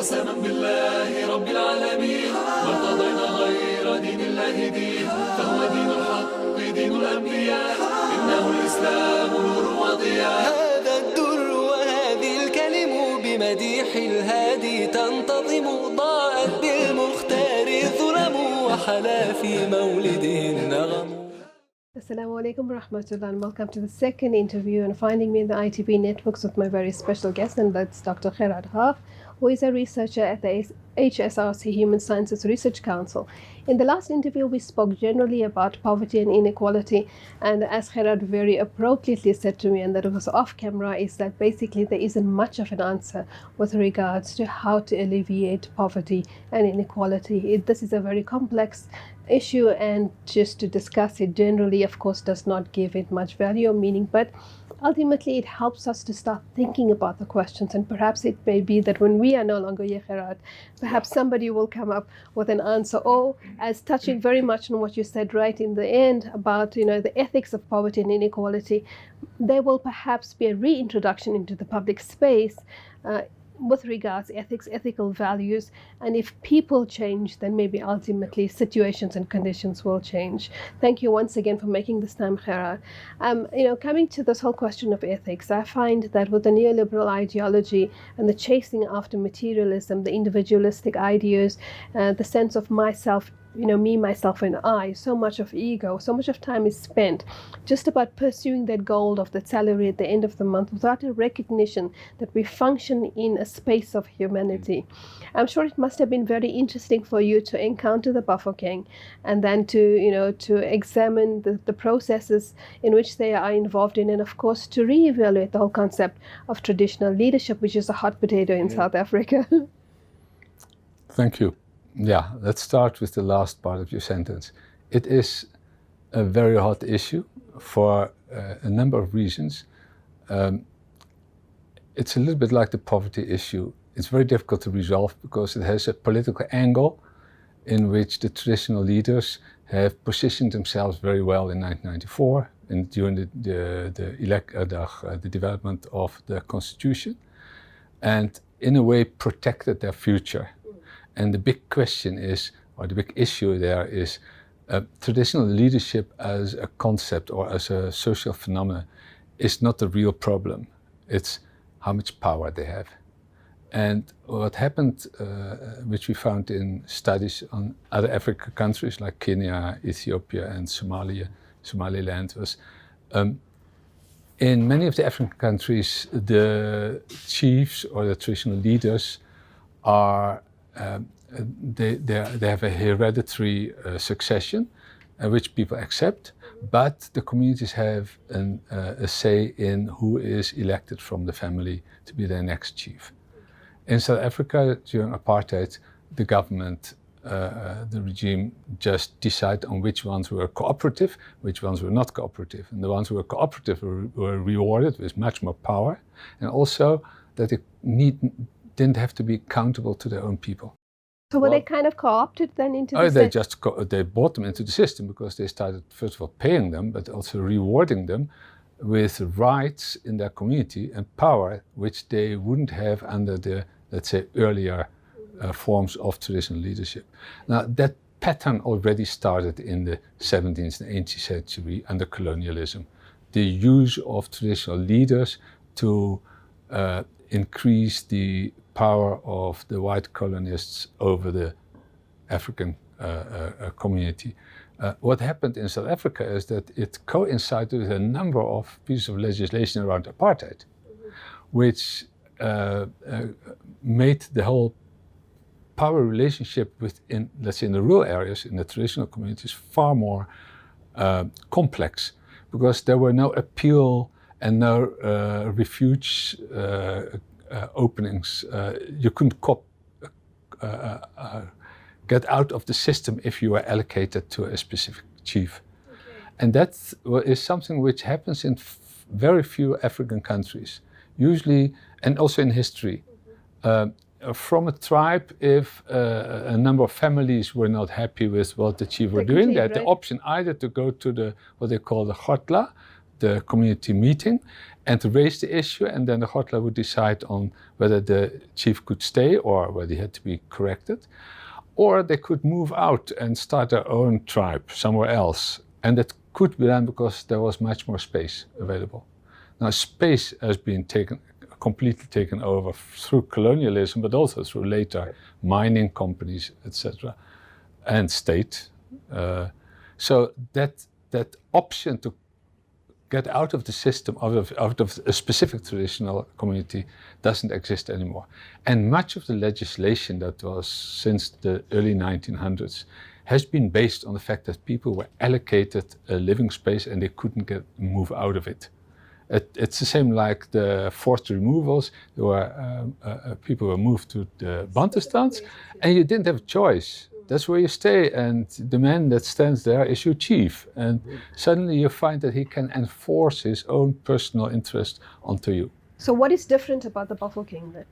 قسما بالله رب العالمين ما ارتضينا غير دين الله دين فهو دين الحق دين الأنبياء إنه الإسلام نور وضياء هذا الدر وهذه الكلم بمديح الهادي تنتظم ضاءت بالمختار الظلم وحلا في مولده النغم. Assalamu alaikum warahmatullah, and welcome to the second interview and finding me in the ITV networks with my very special guest, and that's Dr. Gerard, who is a researcher at the HSRC Human Sciences Research Council. In the last interview, we spoke generally about poverty and inequality, and as Gerard very appropriately said to me, and that it was off camera, is that basically there isn't much of an answer with regards to how to alleviate poverty and inequality. This is a very complex issue, and just to discuss it generally, of course, does not give it much value or meaning, but ultimately it helps us to start thinking about the questions, and perhaps it may be that when we are no longer here, Gerard, perhaps somebody will come up with an answer, or as touching very much on what you said right in the end about, the ethics of poverty and inequality, there will perhaps be a reintroduction into the public space with regards ethics, ethical values, and if people change, then maybe ultimately situations and conditions will change. Thank you once again for making this time, Gerard. Coming to this whole question of ethics, I find that with the neoliberal ideology and the chasing after materialism, the individualistic ideas, the sense of myself, me, myself, and I, so much of ego, so much of time is spent just about pursuing that goal of that salary at the end of the month without a recognition that we function in a space of humanity. I'm sure it must have been very interesting for you to encounter the Bafokeng and then to examine the processes in which they are involved in, and of course to reevaluate the whole concept of traditional leadership, which is a hot potato in South Africa. Thank you. Yeah, let's start with the last part of your sentence. It is a very hot issue for a number of reasons. It's a little bit like the poverty issue. It's very difficult to resolve because it has a political angle in which the traditional leaders have positioned themselves very well in 1994 and during the development of the constitution, and in a way protected their future. And the big question is, or the big issue there is, traditional leadership as a concept or as a social phenomenon is not the real problem. It's how much power they have. And what happened, which we found in studies on other African countries like Kenya, Ethiopia, and Somaliland, was in many of the African countries, the chiefs or the traditional leaders are they have a hereditary succession, which people accept, but the communities have a say in who is elected from the family to be their next chief. In South Africa, during apartheid, the government, the regime, just decided on which ones were cooperative, which ones were not cooperative. And the ones who were cooperative were rewarded with much more power, and also that they didn't have to be accountable to their own people. So were they kind of co-opted then into the system? They brought them into the system because they started, first of all, paying them, but also rewarding them with rights in their community and power, which they wouldn't have under the, let's say, earlier forms of traditional leadership. Now, that pattern already started in the 17th and 18th century under colonialism. The use of traditional leaders to increase the power of the white colonists over the African community. What happened in South Africa is that it coincided with a number of pieces of legislation around apartheid, which made the whole power relationship within, let's say, in the rural areas, in the traditional communities, far more complex, because there were no appeal and no refuge openings. You couldn't get out of the system if you were allocated to a specific chief. Okay. And that is something which happens in very few African countries, usually, and also in history. From a tribe, if a number of families were not happy with what the chief were doing, they had the option either to go to what they call the Khotla, the community meeting and raise the issue, and then the Ghotla would decide on whether the chief could stay or whether he had to be corrected. Or they could move out and start their own tribe somewhere else. And that could be done because there was much more space available. Now, space has been completely taken over through colonialism, but also through later mining companies, etc., and state. So that option to get out of the system, out of a specific traditional community, doesn't exist anymore. And much of the legislation that was since the early 1900s has been based on the fact that people were allocated a living space and they couldn't move out of it. It's the same like the forced removals. There were people were moved to the Bantustans, and you didn't have a choice. That's where you stay, and the man that stands there is your chief. And suddenly you find that he can enforce his own personal interest onto you. So what is different about the Bafokeng then?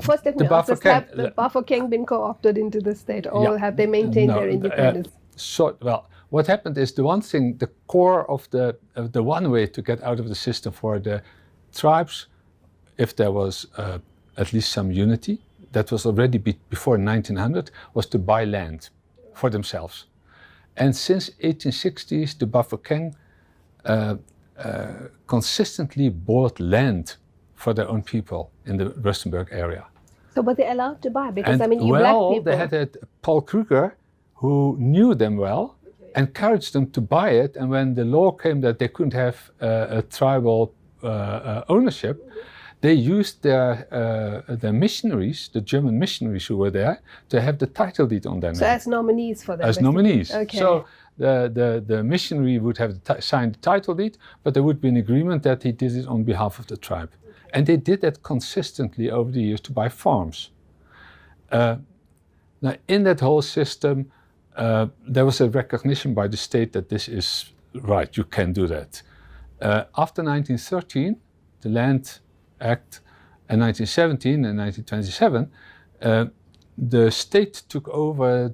First, let me ask this, have the Bafokeng been co-opted into the state, or have they maintained their independence? What happened is the one thing, the core of the one way to get out of the system for the tribes, if there was at least some unity, that was already before 1900, was to buy land for themselves. And since 1860s, the Bafokeng consistently bought land for their own people in the Rustenburg area. So were they allowed to buy? Because, and, you black people... they had Paul Kruger, who knew them well, encouraged them to buy it, and when the law came that they couldn't have a tribal ownership, they used their missionaries, the German missionaries who were there, to have the title deed on their name. So as nominees for them? As nominees. Okay. So the missionary would have signed the title deed, but there would be an agreement that he did it on behalf of the tribe. And they did that consistently over the years to buy farms. Now, in that whole system, there was a recognition by the state that this is right, you can do that. After 1913, the Land Act, and 1917 and 1927, the state took over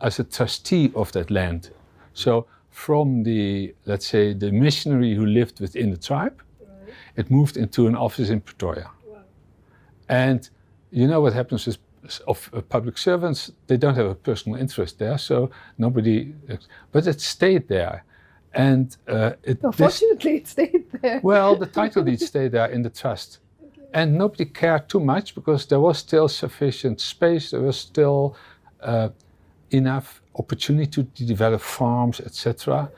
as a trustee of that land. So from let's say, the missionary who lived within the tribe, it moved into an office in Pretoria. Wow. And you know what happens with public servants, they don't have a personal interest there, so nobody, but it stayed there. And fortunately, it stayed there. Well, the title deed stayed there in the trust. Okay. And nobody cared too much because there was still sufficient space, there was still enough opportunity to develop farms, etc.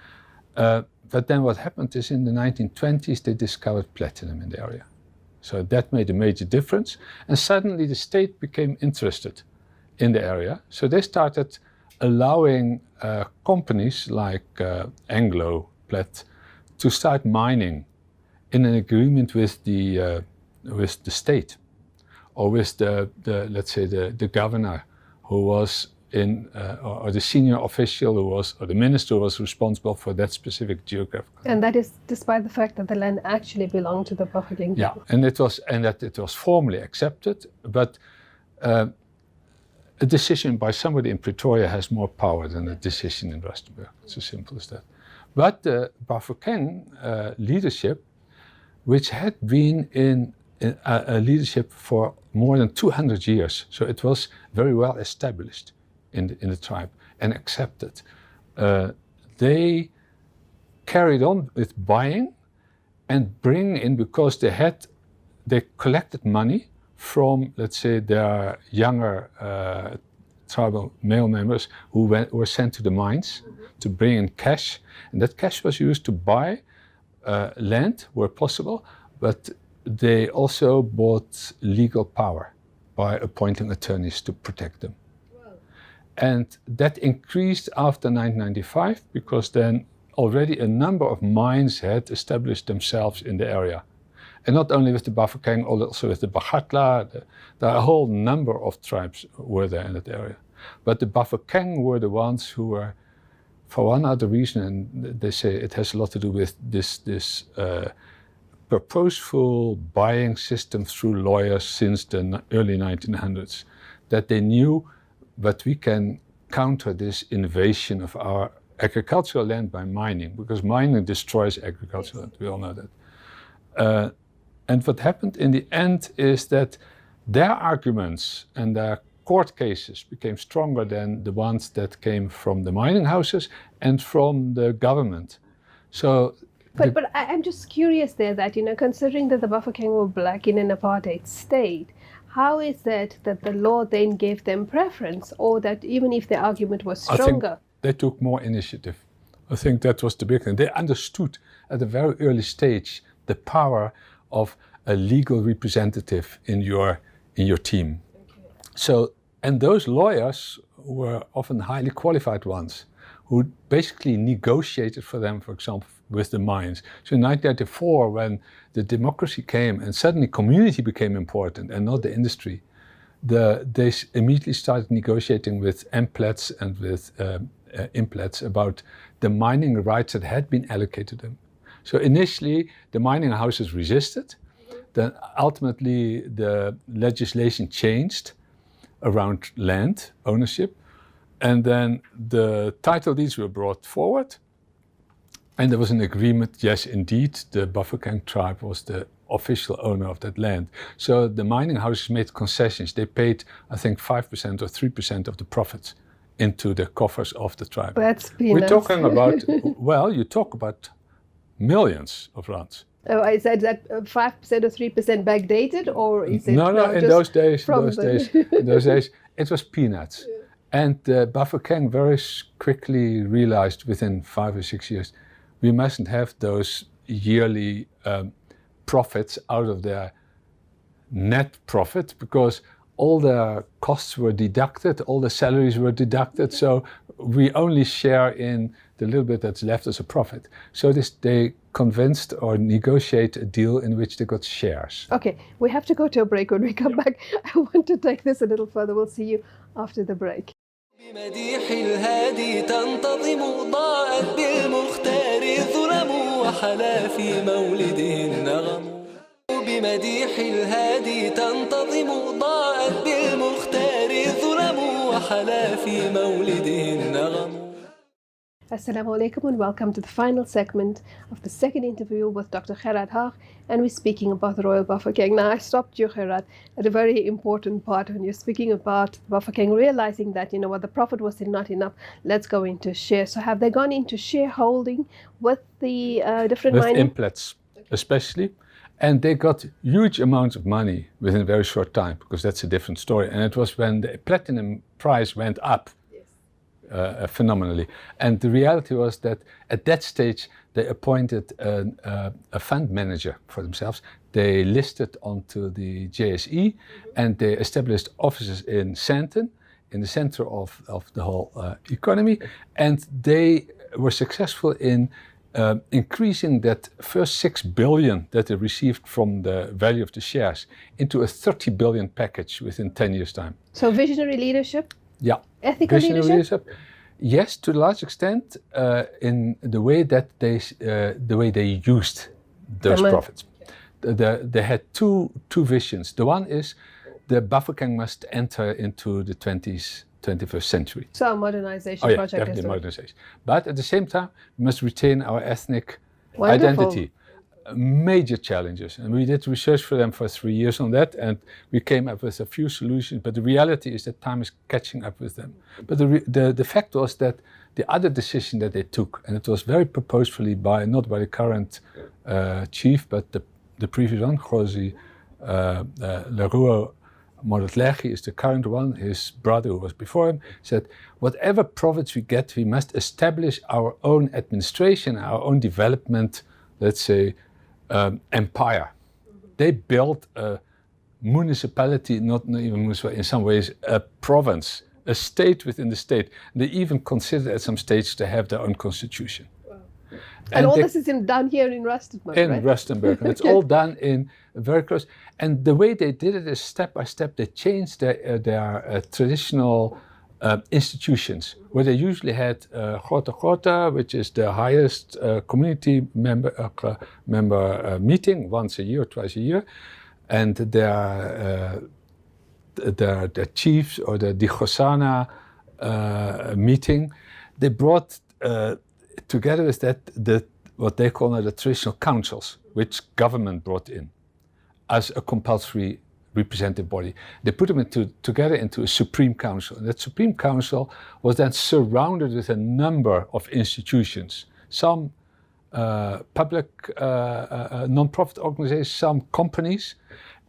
But then what happened is in the 1920s, they discovered platinum in the area. So that made a major difference. And suddenly the state became interested in the area. So they started allowing companies like Anglo Plat to start mining in an agreement with the state, or with let's say the governor who was or the senior official who was, or the minister who was responsible for that specific geographic. And that is despite the fact that the land actually belonged to the Bafokeng people. Yeah, and that it was formally accepted, but a decision by somebody in Pretoria has more power than a decision in Rustenburg. It's as simple as that. But the Bafokeng leadership, which had been in a leadership for more than 200 years, so it was very well established in the tribe and accepted. They carried on with buying and bringing in, because they collected money from, let's say, their younger tribal male members who were sent to the mines to bring in cash, and that cash was used to buy land where possible, but they also bought legal power by appointing attorneys to protect them. And that increased after 1995, because then already a number of mines had established themselves in the area. And not only with the Bafokeng, also with the Bagatla, a whole number of tribes were there in that area. But the Bafokeng were the ones who were, for one other reason, and they say it has a lot to do with this purposeful buying system through lawyers since the early 1900s, that they knew, but we can counter this invasion of our agricultural land by mining, because mining destroys agricultural land. We all know that. And what happened in the end is that their arguments and their court cases became stronger than the ones that came from the mining houses and from the government. So, but I'm just curious there that, you know, considering that the Bafokeng were black in an apartheid state, how is that the law then gave them preference, or that even if the argument was stronger? I think they took more initiative. I think that was the big thing. They understood at a very early stage the power of a legal representative in your team. Okay. So, and those lawyers were often highly qualified ones who basically negotiated for them, for example, with the mines. So in 1994, when the democracy came and suddenly community became important and not the industry, they immediately started negotiating with MPLATs and with IMPLATs about the mining rights that had been allocated them. So initially, the mining houses resisted. Then ultimately, the legislation changed around land ownership. And then the title deeds were brought forward. And there was an agreement, yes, indeed, the Bafokeng tribe was the official owner of that land. So the mining houses made concessions. They paid, I think, 5% or 3% of the profits into the coffers of the tribe. That's peanuts. We're talking about, well, you talk about millions of rands. Oh, is that 5% or 3% backdated, or is it? No, in those days, it was peanuts. Yeah. And Bafokeng very quickly realized within 5 or 6 years, we mustn't have those yearly profits out of their net profit, because all their costs were deducted, all the salaries were deducted, so we only share in the little bit that's left as a profit. So they convinced or negotiate a deal in which they got shares. Okay, we have to go to a break. When we come back, I want to take this a little further. We'll see you after the break. بمديح الهادي تنتظم ضاءت بالمختار الظلم وحلا في مولده النغم بمديح الهادي تنتظم ضاءت بالمختار الظلم وحلا في مولده النغم. Assalamu alaikum and welcome to the final segment of the second interview with Dr. Gerard Hagg, and we're speaking about the Royal Bafokeng. Now, I stopped you, Gerard, at a very important part when you're speaking about the Bafokeng, realizing that, you know what, the profit was not enough, let's go into share. So have they gone into shareholding with the different mining? With IMPLATs, especially. And they got huge amounts of money within a very short time, because that's a different story. And it was when the platinum price went up. Phenomenally. And the reality was that at that stage they appointed a fund manager for themselves. They listed onto the JSE and they established offices in Sandton, in the center of the whole economy. And they were successful in increasing that first 6 billion that they received from the value of the shares into a 30 billion package within 10 years' time. So visionary leadership? Yeah. Ethical leadership? Yes, to a large extent, in the way that they used those profits. They had two visions. The one is the Bafokeng must enter into the 21st century. So a modernization project. Definitely modernization. But at the same time, we must retain our ethnic identity. Major challenges, and we did research for them for 3 years on that, and we came up with a few solutions, but the reality is that time is catching up with them. But the fact was that the other decision that they took, and it was very purposefully not by the current chief, but the previous one, Jose Leroux Moratleghi is the current one, his brother who was before him, said, whatever profits we get, we must establish our own administration, our own development, let's say, empire. They built a municipality, not even municipality, in some ways a province, a state within the state. They even considered at some stage to have their own constitution. Wow. And all this is down here in Rustenburg, in right? Rustenburg, and it's all done in very close. And the way they did it is step by step. They changed their traditional institutions, where they usually had Grota, which is the highest community member meeting once a year or twice a year, and their chiefs or the Dikhosana meeting. They brought together with that, what they call now the traditional councils, which government brought in as a compulsory representative body. They put them together into a Supreme Council. And that Supreme Council was then surrounded with a number of institutions, some public non-profit organizations, some companies.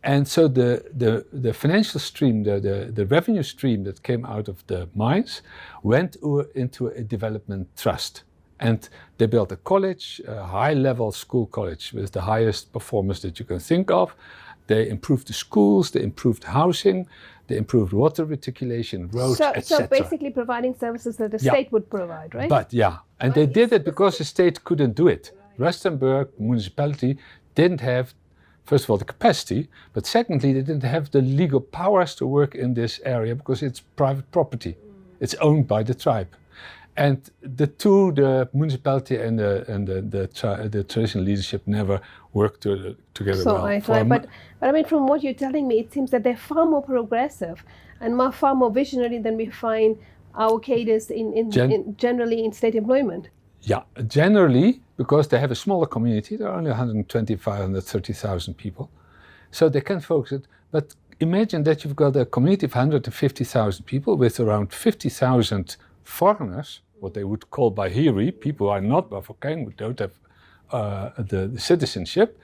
And so the financial stream, the revenue stream that came out of the mines went into a development trust. And they built a college, a high-level school college with the highest performance that you can think of. They improved the schools, they improved housing, they improved water reticulation, roads, etc. So basically providing services that the state would provide, right? But and they did it because the state couldn't do it. Rustenburg municipality didn't have, first of all, the capacity, but secondly, they didn't have the legal powers to work in this area because it's private property. It's owned by the tribe. And the municipality and the traditional leadership never worked together well. But I mean, from what you're telling me, it seems that they're far more progressive and far more visionary than we find our cadres generally in state employment. Yeah, generally, because they have a smaller community, there are only 125,000, 130,000 people, so they can focus it. But imagine that you've got a community of 150,000 people with around 50,000 foreigners, what they would call Bahiri, people who are not Bafokeng, who don't have the citizenship,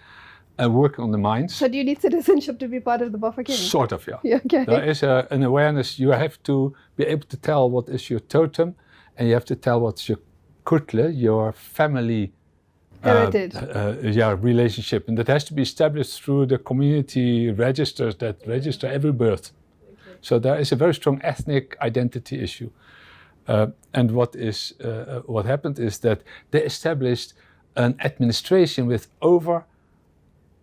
working on the mines. So do you need citizenship to be part of the Bafokeng? Sort of, yeah. Okay. There is an awareness. You have to be able to tell what is your totem, and you have to tell what's your kutle, your family heritage. Relationship. And that has to be established through the community registers that register every birth. Okay. So there is a very strong ethnic identity issue. And what happened is that they established an administration with over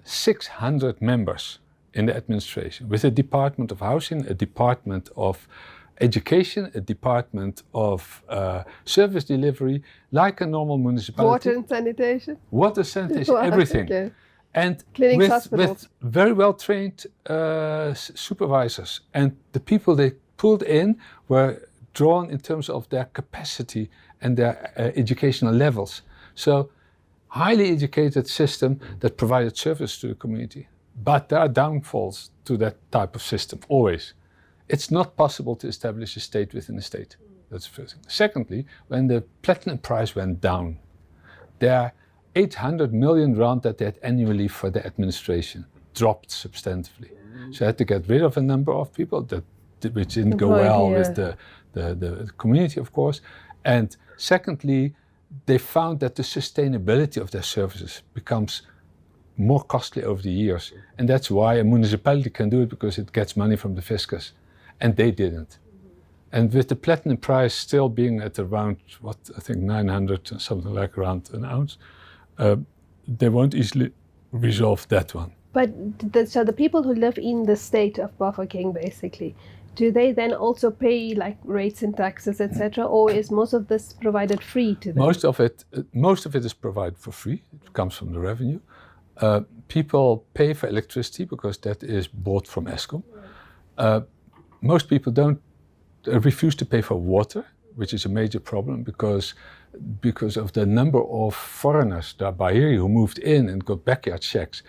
600 members in the administration, with a department of housing, a department of education, a department of service delivery, like a normal municipality. Water and sanitation? Water, sanitation, everything. Okay. And with very well-trained supervisors. And the people they pulled in were drawn in terms of their capacity and their educational levels. So, highly educated system that provided service to the community. But there are downfalls to that type of system, always. It's not possible to establish a state within a state. That's the first thing. Secondly, when the platinum price went down, their 800 million rand that they had annually for the administration dropped substantively. So I had to get rid of a number of people, which didn't go well with the community, of course. And secondly, they found that the sustainability of their services becomes more costly over the years. And that's why a municipality can do it, because it gets money from the fiscus. And they didn't. And with the platinum price still being at around, I think 900, something like around an ounce, they won't easily resolve that one. But so the people who live in the state of Bafokeng, basically, do they then also pay like rates and taxes, etc., or is most of this provided free to them? Most of it is provided for free. It comes from the revenue. People pay for electricity because that is bought from Eskom. Most people refuse to pay for water, which is a major problem because of the number of foreigners, the Bahiri, who moved in and got backyard shacks,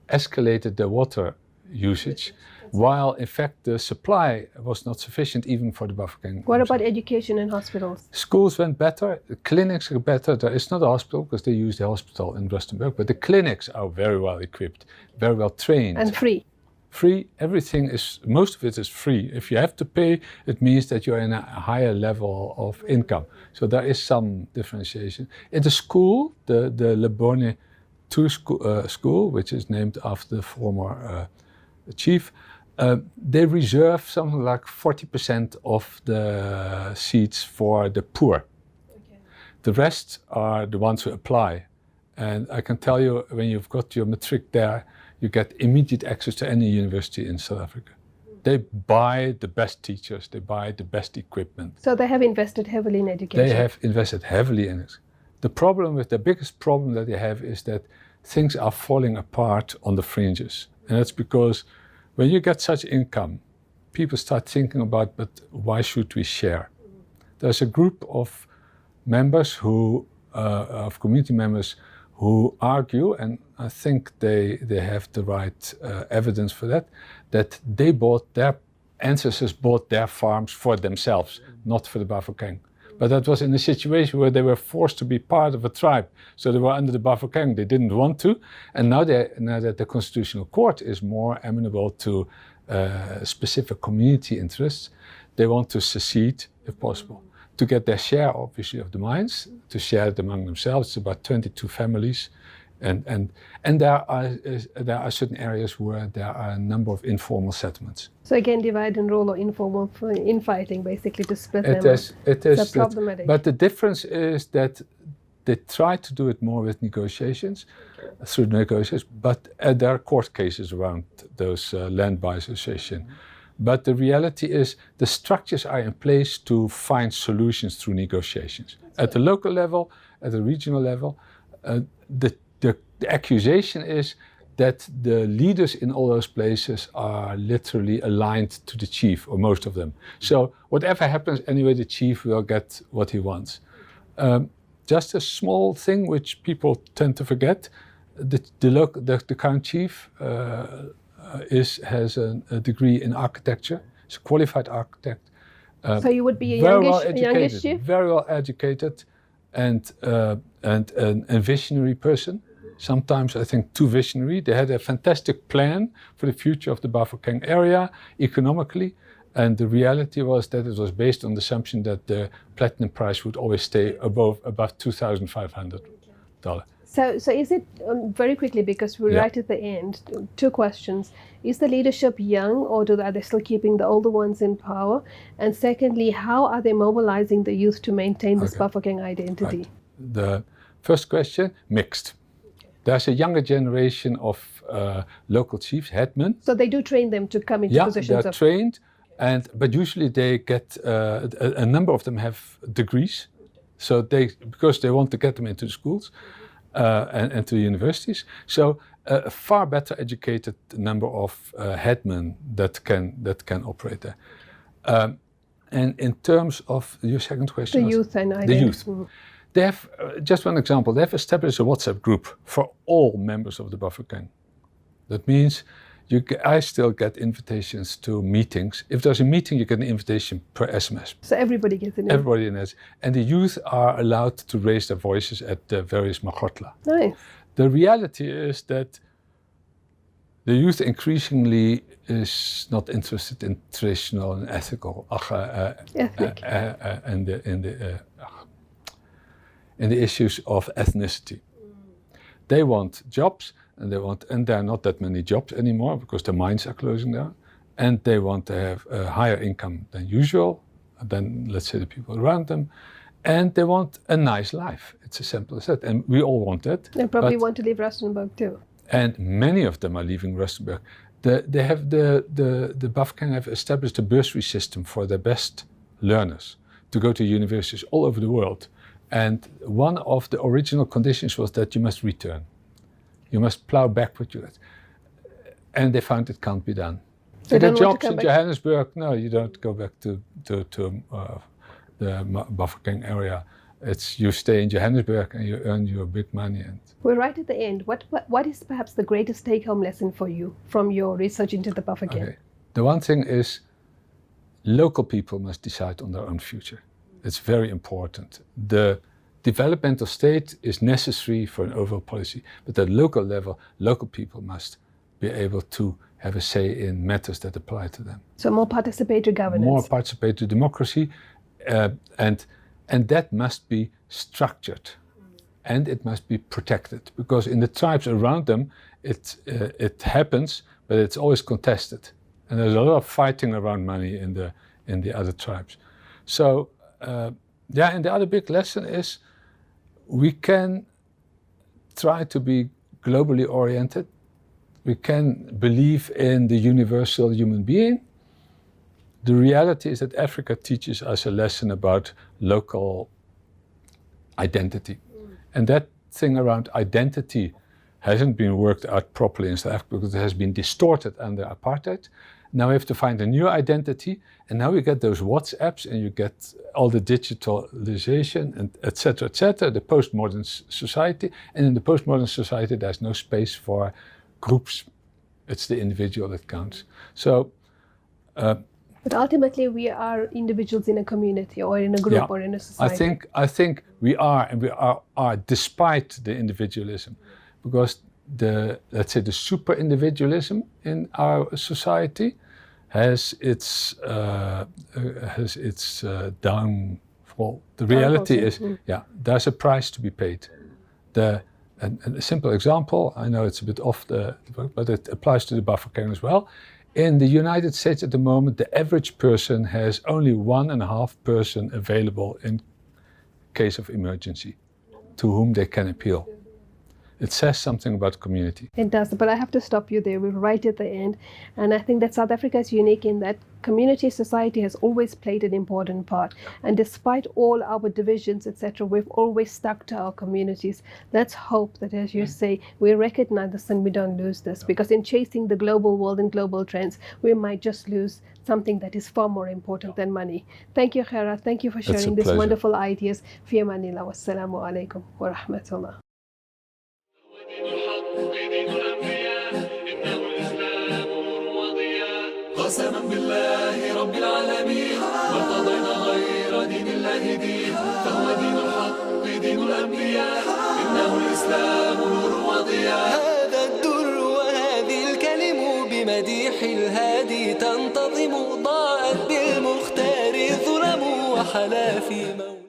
escalated their water usage. While in fact the supply was not sufficient even for the Bafokeng. What about education and hospitals? Schools went better, the clinics are better. There is not a hospital because they use the hospital in Rustenburg, but the clinics are very well equipped, very well trained. And free? Free, most of it is free. If you have to pay, it means that you're in a higher level of income. So there is some differentiation. In the school, the Lebone 2 school, which is named after the former chief, they reserve something like 40% of the seats for the poor. Okay. The rest are the ones who apply. And I can tell you, when you've got your matric there, you get immediate access to any university in South Africa. They buy the best teachers, they buy the best equipment. So they have invested heavily in education? They have invested heavily in it. The biggest problem that they have is that things are falling apart on the fringes. And that's because when you get such income, people start thinking about, but why should we share? There's a group of members of community members who argue, and I think they have the right evidence for that their ancestors bought their farms for themselves, not for the Bafokeng. But that was in a situation where they were forced to be part of a tribe. So they were under the Bafokeng, they didn't want to. And now that the Constitutional Court is more amenable to specific community interests, they want to secede if possible, to get their share, obviously, of the mines, to share it among themselves. It's about 22 families. And there are certain areas where there are a number of informal settlements. So again, divide and rule or informal infighting, basically, to split them up. It is problematic. But the difference is that they try to do it more with negotiations, through negotiations, but there are court cases around those land by association. But the reality is the structures are in place to find solutions through negotiations. At the local level, at the regional level, the accusation is that the leaders in all those places are literally aligned to the chief, or most of them. So whatever happens, anyway, the chief will get what he wants. Just a small thing which people tend to forget, the current chief has a degree in architecture. He's a qualified architect. So you would be a youngish chief? Very well educated, and a visionary person. Sometimes I think too visionary. They had a fantastic plan for the future of the Bafokeng area economically, and the reality was that it was based on the assumption that the platinum price would always stay above $2,500. So is it, very quickly, because we're right at the end, two questions. Is the leadership young, or are they still keeping the older ones in power? And secondly, how are they mobilizing the youth to maintain this Bafokeng identity? Right. The first question, mixed. There's a younger generation of local chiefs, headmen. So they do train them to come into positions they're trained, but usually they get, a number of them have degrees. So because they want to get them into the schools and to the universities. So a far better educated number of headmen that can operate there. And in terms of your second question, the youth and identity. The youth. They have, just one example, they have established a WhatsApp group for all members of the Bafokeng. That means I still get invitations to meetings. If there's a meeting, you get an invitation per SMS. So everybody gets an Everybody in it. And the youth are allowed to raise their voices at the various Magotla. Nice. The reality is that the youth increasingly is not interested in traditional and ethical in the issues of ethnicity. They want jobs, and there are not that many jobs anymore because the mines are closing down, and they want to have a higher income than usual, than, let's say, the people around them, and they want a nice life. It's as simple as that, and we all want that. They probably want to leave Rustenburg too. And many of them are leaving Rustenburg. They have the Bafokeng have established a bursary system for their best learners to go to universities all over the world. And one of the original conditions was that you must return. You must plow back what you had. And they found it can't be done. They get don't jobs want to in Johannesburg. No, you don't go back to the Bafokeng area. It's you stay in Johannesburg and you earn your big money. And we're right at the end. What is perhaps the greatest take-home lesson for you from your research into the Bafokeng? Okay. The one thing is local people must decide on their own future. It's very important. The developmental state is necessary for an overall policy, but at local level, local people must be able to have a say in matters that apply to them. So more participatory governance. More participatory democracy, and that must be structured, and it must be protected, because in the tribes around them, it happens, but it's always contested, and there's a lot of fighting around money in the other tribes. So. And the other big lesson is we can try to be globally oriented. We can believe in the universal human being. The reality is that Africa teaches us a lesson about local identity. And that thing around identity hasn't been worked out properly in South Africa because it has been distorted under apartheid. Now we have to find a new identity, and now we get those WhatsApps, and you get all the digitalization, and et cetera, the postmodern society. And in the postmodern society, there's no space for groups. It's the individual that counts. So, but ultimately, we are individuals in a community or in a group or in a society. I think we are, and we are despite the individualism, because let's say the super individualism in our society has its downfall. The reality is, there's a price to be paid. And a simple example, I know it's a bit off but it applies to the Bafokeng as well. In the United States at the moment, the average person has only 1.5 person available in case of emergency to whom they can appeal. It says something about community. It does, but I have to stop you there. We're right at the end. And I think that South Africa is unique in that community society has always played an important part. And despite all our divisions, etc., we've always stuck to our communities. Let's hope that, as you say, we recognize this and we don't lose this. Because in chasing the global world and global trends, we might just lose something that is far more important than money. Thank you, Gerard. Thank you for sharing these wonderful ideas. Fi amanillah. Wassalamu alaikum wa rahmatullah. قسما بالله رب العالمين وارتضينا غير دين الله دين فهو دين الحق دين الأنبياء إنه الإسلام نور وضياء. هذا الدر وهذه الكلم بمديح الهادي تنتظم ضاءت بالمختار الظلم وحلا في موت